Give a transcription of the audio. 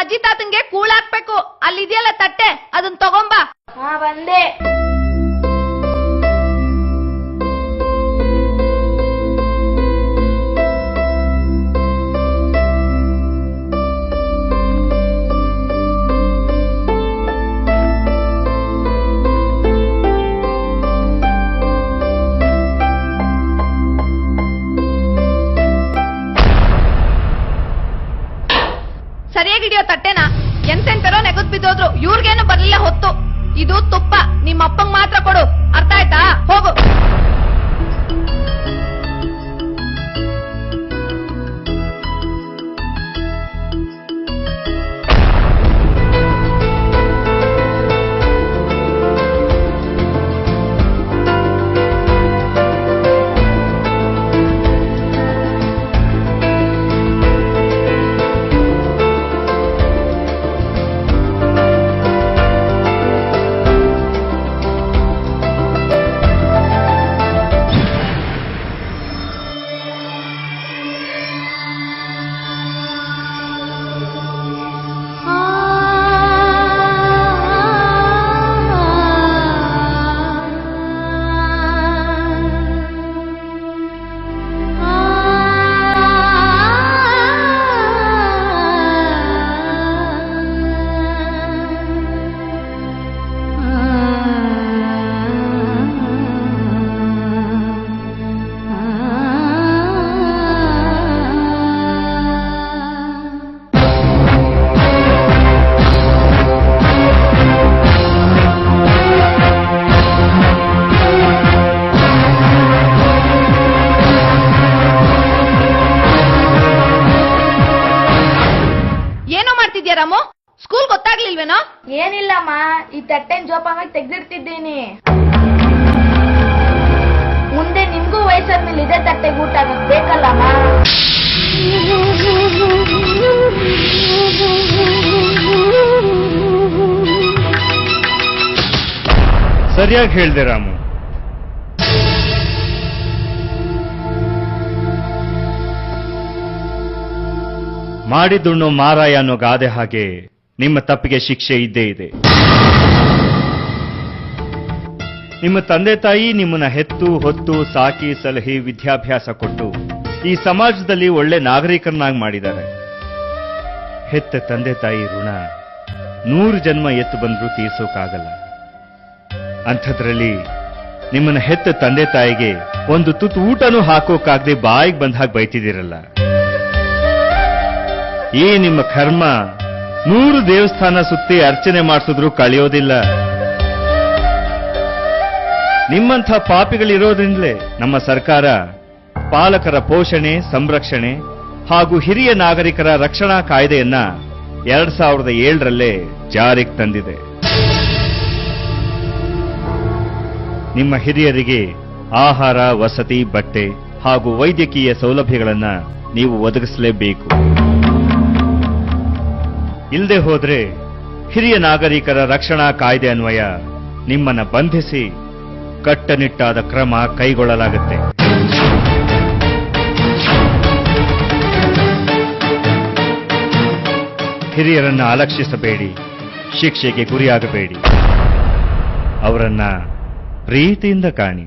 ಅಜ್ಜಿ ತಾತಂಗೆ ಕೂಳಾಕ್ಬೇಕು. ಅಲ್ಲಿದೆಯಲ್ಲ ತಟ್ಟೆ, ಅದನ್ನ ತಗೊಂಬಾ. ಹಾ ಬಂದೆ. ಸರಿಯಾಗಿಡಿಯೋ ತಟ್ಟೆನ. ಎಂತೆಂತರೋ ನೆಗದ್ ಬಿದ್ದೋದ್ರು, ಇವ್ರಿಗೇನು ಬರ್ಲಿಲ್ಲ ಹೊತ್ತು. ಇದು ತುಪ್ಪ, ನಿಮ್ಮ ಅಪ್ಪಂಗ್ ಮಾತ್ರ ಕೊಡು, ಅರ್ಥ ಆಯ್ತಾ? ಹೋಗು. ರಾಮು, ಸ್ಕೂಲ್ ಗೊತ್ತಾಗ್ಲಿಲ್ವೇನೋ? ಏನಿಲ್ಲಮ್ಮ, ಈ ತಟ್ಟೆನ್ ಜೋಪಾನಾಗಿ ತೆಗ್ದಿಡ್ತಿದ್ದೀನಿ. ಮುಂದೆ ನಿಮ್ಗೂ ವಯಸ್ಸಾದ್ಮೇಲೆ ಇದೇ ತಟ್ಟೆಗೆ ಊಟ ಆಗೋದ್ ಬೇಕಲ್ಲಮ್ಮ. ಸರಿಯಾಗಿ ಹೇಳ್ದೆ ರಾಮು. ಮಾಡಿದುಣ್ಣು ಮಾರಾಯ ಅನ್ನೋ ಗಾದೆ ಹಾಗೆ ನಿಮ್ಮ ತಪ್ಪಿಗೆ ಶಿಕ್ಷೆ ಇದ್ದೇ ಇದೆ. ನಿಮ್ಮ ತಂದೆ ತಾಯಿ ನಿಮ್ಮನ್ನ ಹೆತ್ತು ಹೊತ್ತು ಸಾಕಿ ಸಲಹಿ ವಿದ್ಯಾಭ್ಯಾಸ ಕೊಟ್ಟು ಈ ಸಮಾಜದಲ್ಲಿ ಒಳ್ಳೆ ನಾಗರಿಕರನ್ನಾಗಿ ಮಾಡಿದ್ದಾರೆ. ಹೆತ್ತ ತಂದೆ ತಾಯಿ ಋಣ 100 ಜನ್ಮ ಎತ್ತು ಬಂದ್ರೂ ತೀರ್ಸೋಕಾಗಲ್ಲ. ಅಂಥದ್ರಲ್ಲಿ ನಿಮ್ಮನ್ನ ಹೆತ್ತ ತಂದೆ ತಾಯಿಗೆ ಒಂದು ತುತ್ತು ಊಟನೂ ಹಾಕೋಕಾಗದೆ ಬಾಯಿಗೆ ಬಂದ ಹಾಗೆ ಬೈತಿದ್ದೀರಲ್ಲ. ಈ ನಿಮ್ಮ ಕರ್ಮ 100 ದೇವಸ್ಥಾನ ಸುತ್ತಿ ಅರ್ಚನೆ ಮಾಡಿಸಿದ್ರೂ ಕಳೆಯೋದಿಲ್ಲ. ನಿಮ್ಮಂಥ ಪಾಪಿಗಳಿರೋದ್ರಿಂದಲೇ ನಮ್ಮ ಸರ್ಕಾರ ಪಾಲಕರ ಪೋಷಣೆ, ಸಂರಕ್ಷಣೆ ಹಾಗೂ ಹಿರಿಯ ನಾಗರಿಕರ ರಕ್ಷಣಾ ಕಾಯ್ದೆಯನ್ನ 2007ರಲ್ಲೇ ಜಾರಿಗೆ ತಂದಿದೆ. ನಿಮ್ಮ ಹಿರಿಯರಿಗೆ ಆಹಾರ, ವಸತಿ, ಬಟ್ಟೆ ಹಾಗೂ ವೈದ್ಯಕೀಯ ಸೌಲಭ್ಯಗಳನ್ನ ನೀವು ಒದಗಿಸಲೇಬೇಕು. ಇಲ್ಲದೆ ಹೋದ್ರೆ ಹಿರಿಯ ನಾಗರಿಕರ ರಕ್ಷಣಾ ಕಾಯ್ದೆ ಅನ್ವಯ ನಿಮ್ಮನ್ನ ಬಂಧಿಸಿ ಕಟ್ಟುನಿಟ್ಟಾದ ಕ್ರಮ ಕೈಗೊಳ್ಳಲಾಗುತ್ತೆ. ಹಿರಿಯರನ್ನ ಅಲಕ್ಷಿಸಬೇಡಿ, ಶಿಕ್ಷೆಗೆ ಗುರಿಯಾಗಬೇಡಿ, ಅವರನ್ನ ಪ್ರೀತಿಯಿಂದ ಕಾಣಿ.